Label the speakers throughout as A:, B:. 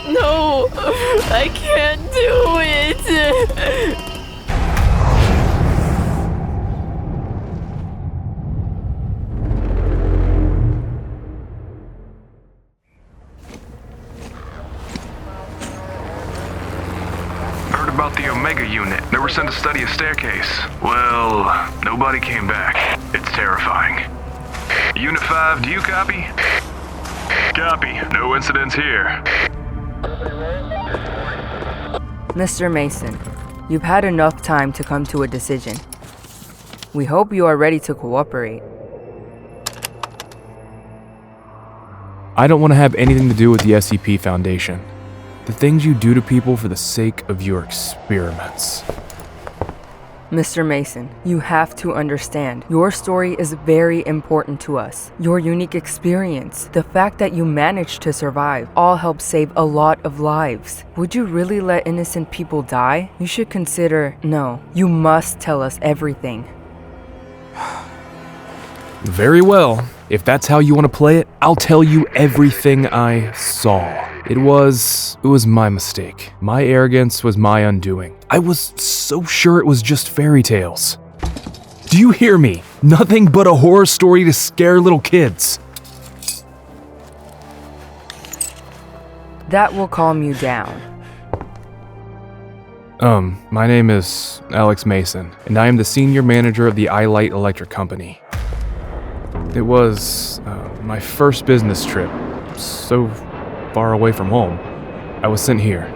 A: No, I can't do it.
B: Heard about the Omega unit. They were sent to study a staircase. Well, nobody came back. It's terrifying. Unit 5, do you copy? Copy. No incidents here.
C: Mr. Mason, you've had enough time to come to a decision. We hope you are ready to cooperate.
D: I don't want to have anything to do with the SCP Foundation. The things you do to people for the sake of your experiments.
C: Mr. Mason, you have to understand, your story is very important to us. Your unique experience, the fact that you managed to survive, all helped save a lot of lives. Would you really let innocent people die? You should consider, no, you must tell us everything.
D: Very well. If that's how you want to play it, I'll tell you everything I saw. It was my mistake. My arrogance was my undoing. I was so sure it was just fairy tales. Do you hear me? Nothing but a horror story to scare little kids.
C: That will calm you down.
D: My name is Alex Mason, and I am the senior manager of the iLight Electric Company. It was my first business trip, so far away from home. I was sent here,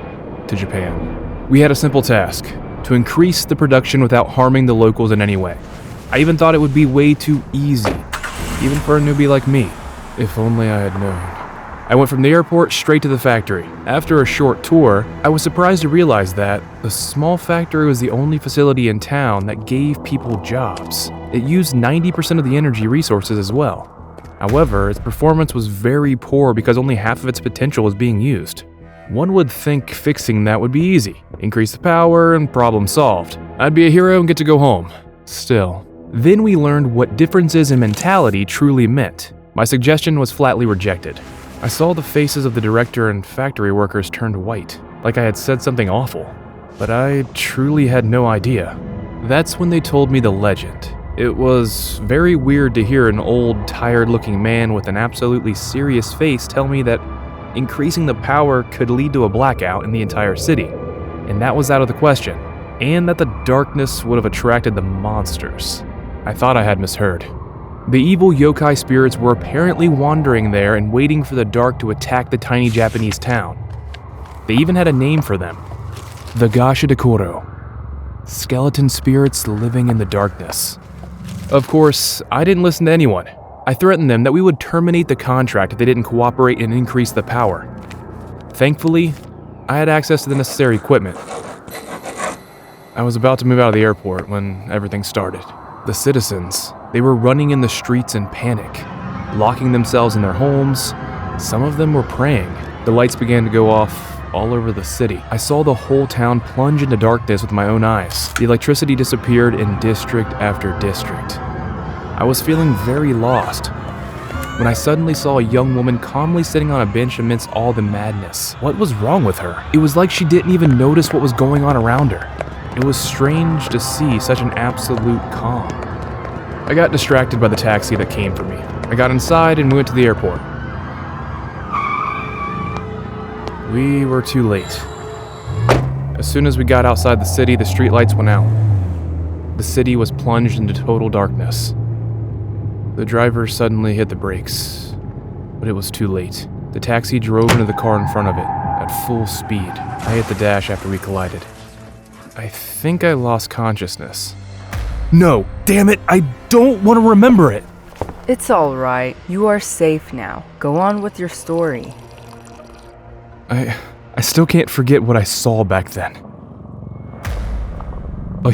D: to Japan. We had a simple task, to increase the production without harming the locals in any way. I even thought it would be way too easy, even for a newbie like me. If only I had known. I went from the airport straight to the factory. After a short tour, I was surprised to realize that the small factory was the only facility in town that gave people jobs. It used 90% of the energy resources as well. However, its performance was very poor because only half of its potential was being used. One would think fixing that would be easy. Increase the power and problem solved. I'd be a hero and get to go home. Still. Then we learned what differences in mentality truly meant. My suggestion was flatly rejected. I saw the faces of the director and factory workers turned white, like I had said something awful. But I truly had no idea. That's when they told me the legend. It was very weird to hear an old, tired-looking man with an absolutely serious face tell me that increasing the power could lead to a blackout in the entire city, and that was out of the question, and that the darkness would have attracted the monsters. I thought I had misheard. The evil yokai spirits were apparently wandering there and waiting for the dark to attack the tiny Japanese town. They even had a name for them. The Gashadokuro. Skeleton spirits living in the darkness. Of course, I didn't listen to anyone. I threatened them that we would terminate the contract if they didn't cooperate and increase the power. Thankfully, I had access to the necessary equipment. I was about to move out of the airport when everything started. The citizens, they were running in the streets in panic, locking themselves in their homes. Some of them were praying. The lights began to go off all over the city. I saw the whole town plunge into darkness with my own eyes. The electricity disappeared in district after district. I was feeling very lost when I suddenly saw a young woman calmly sitting on a bench amidst all the madness. What was wrong with her? It was like she didn't even notice what was going on around her. It was strange to see such an absolute calm. I got distracted by the taxi that came for me. I got inside and went to the airport. We were too late. As soon as we got outside the city, the streetlights went out. The city was plunged into total darkness. The driver suddenly hit the brakes, but it was too late. The taxi drove into the car in front of it at full speed. I hit the dash after we collided. I think I lost consciousness. No, damn it, I don't want to remember it.
C: It's all right. You are safe now. Go on with your story.
D: I still can't forget what I saw back then. A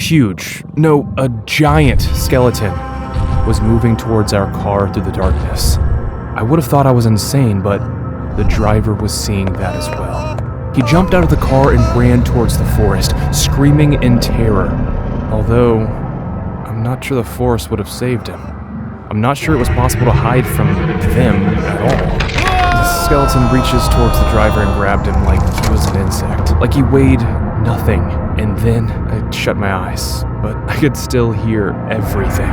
D: giant skeleton was moving towards our car through the darkness. I would have thought I was insane, but the driver was seeing that as well. He jumped out of the car and ran towards the forest, screaming in terror. Although, I'm not sure the forest would have saved him. I'm not sure it was possible to hide from them at all. The skeleton reaches towards the driver and grabbed him like he was an insect, like he weighed nothing. And then I shut my eyes, but I could still hear everything.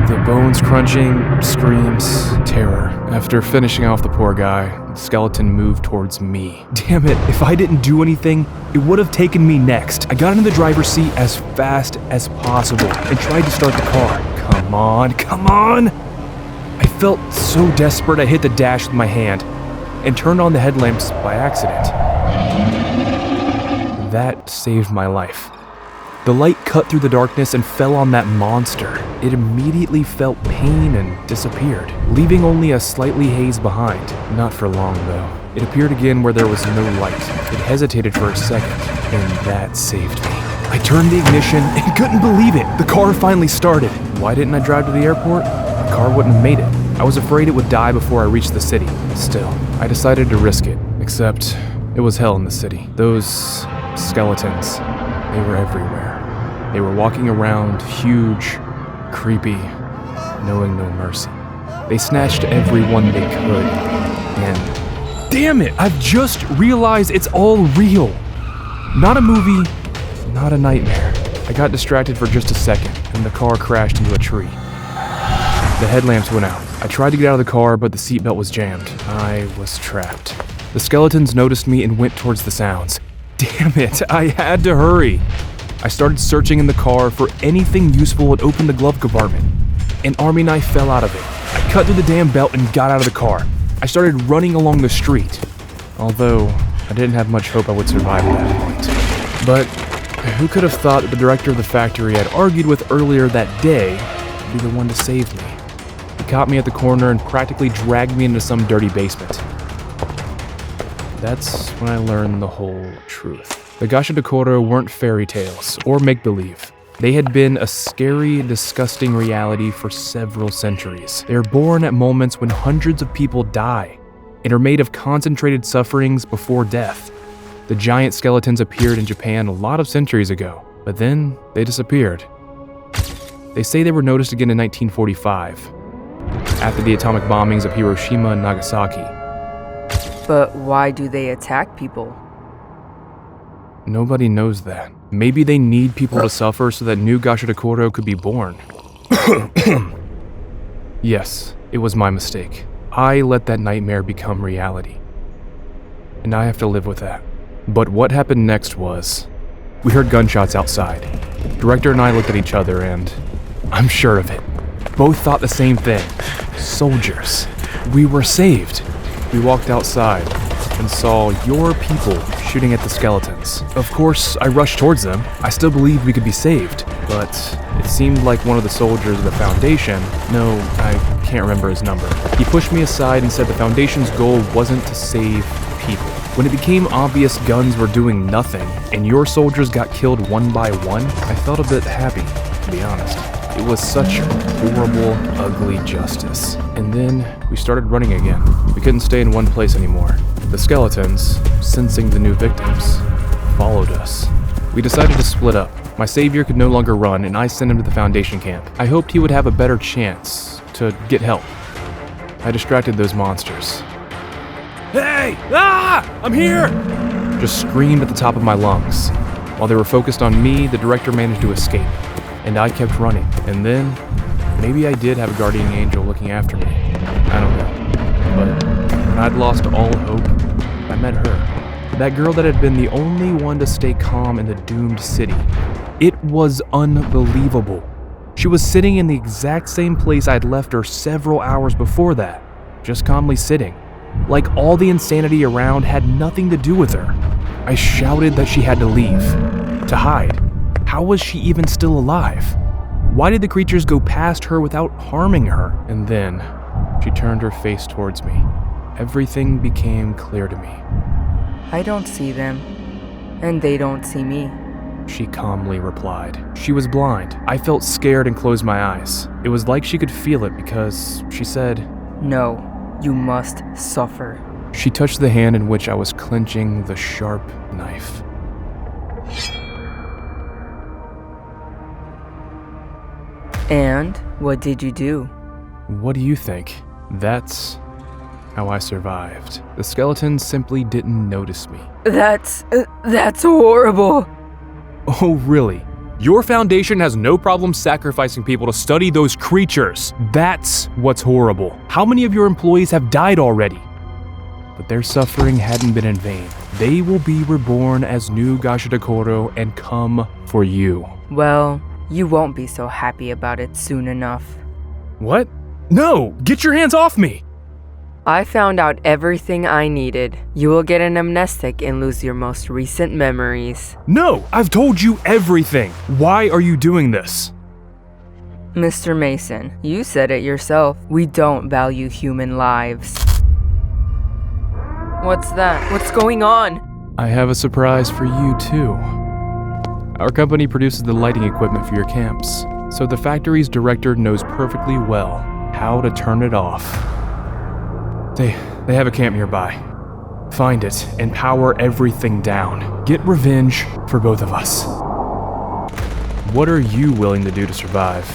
D: The bones crunching, screams, terror. After finishing off the poor guy, the skeleton moved towards me. Damn it, if I didn't do anything, it would have taken me next. I got into the driver's seat as fast as possible and tried to start the car. Come on, come on! I felt so desperate I hit the dash with my hand and turned on the headlamps by accident. That saved my life. The light cut through the darkness and fell on that monster. It immediately felt pain and disappeared, leaving only a slightly haze behind. Not for long, though. It appeared again where there was no light. It hesitated for a second, and that saved me. I turned the ignition and couldn't believe it. The car finally started. Why didn't I drive to the airport? The car wouldn't have made it. I was afraid it would die before I reached the city. Still, I decided to risk it. Except, it was hell in the city. Those skeletons, they were everywhere. They were walking around, huge, creepy, knowing no mercy. They snatched everyone they could, and damn it, I've just realized it's all real. Not a movie, not a nightmare. I got distracted for just a second, and the car crashed into a tree. The headlamps went out. I tried to get out of the car, but the seatbelt was jammed. I was trapped. The skeletons noticed me and went towards the sounds. Damn it, I had to hurry. I started searching in the car for anything useful and opened the glove compartment. An army knife fell out of it. I cut through the damn belt and got out of the car. I started running along the street, although I didn't have much hope I would survive at that point. But who could have thought that the director of the factory I'd argued with earlier that day would be the one to save me? He caught me at the corner and practically dragged me into some dirty basement. That's when I learned the whole truth. The Gashadokuro weren't fairy tales or make-believe. They had been a scary, disgusting reality for several centuries. They are born at moments when hundreds of people die and are made of concentrated sufferings before death. The giant skeletons appeared in Japan a lot of centuries ago, but then they disappeared. They say they were noticed again in 1945, after the atomic bombings of Hiroshima and Nagasaki.
C: But why do they attack people?
D: Nobody knows that. Maybe they need people to suffer so that new Gashadokuro could be born. Yes, it was my mistake. I let that nightmare become reality. And I have to live with that. But what happened next was, we heard gunshots outside. Director and I looked at each other and, I'm sure of it, both thought the same thing. Soldiers. We were saved. We walked outside and saw your people shooting at the skeletons. Of course, I rushed towards them. I still believed we could be saved, but it seemed like one of the soldiers of the Foundation, no, I can't remember his number. He pushed me aside and said the Foundation's goal wasn't to save people. When it became obvious guns were doing nothing, and your soldiers got killed one by one, I felt a bit happy, to be honest. It was such horrible, ugly justice. And then we started running again. We couldn't stay in one place anymore. The skeletons, sensing the new victims, followed us. We decided to split up. My savior could no longer run, and I sent him to the Foundation camp. I hoped he would have a better chance to get help. I distracted those monsters. Hey! Ah! I'm here! Just screamed at the top of my lungs. While they were focused on me, the director managed to escape. And I kept running. And then, maybe I did have a guardian angel looking after me. I don't know. But when I'd lost all hope, I met her. That girl that had been the only one to stay calm in the doomed city. It was unbelievable. She was sitting in the exact same place I'd left her several hours before that. Just calmly sitting. Like all the insanity around had nothing to do with her. I shouted that she had to leave. To hide. How was she even still alive? Why did the creatures go past her without harming her? And then, she turned her face towards me. Everything became clear to me.
C: I don't see them, and they don't see me.
D: She calmly replied. She was blind. I felt scared and closed my eyes. It was like she could feel it because she said,
C: No, you must suffer.
D: She touched the hand in which I was clenching the sharp knife.
C: And what did you do?
D: What do you think? That's how I survived. The skeletons simply didn't notice me.
C: That's horrible.
D: Oh, really? Your foundation has no problem sacrificing people to study those creatures. That's what's horrible. How many of your employees have died already? But their suffering hadn't been in vain. They will be reborn as new Gashadokuro and come for you.
C: Well, you won't be so happy about it soon enough.
D: What? No! Get your hands off me!
C: I found out everything I needed. You will get an amnestic and lose your most recent memories.
D: No! I've told you everything! Why are you doing this?
C: Mr. Mason, you said it yourself. We don't value human lives. What's that? What's going on?
D: I have a surprise for you, too. Our company produces the lighting equipment for your camps, so the factory's director knows perfectly well how to turn it off. They have a camp nearby. Find it and power everything down. Get revenge for both of us. What are you willing to do to survive?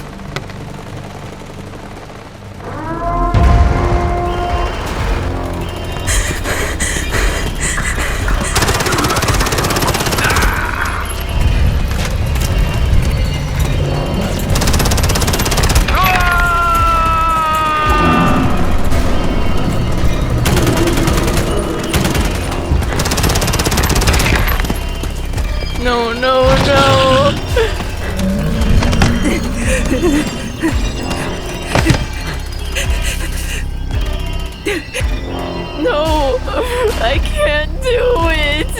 A: No, no, no! No! I can't do it!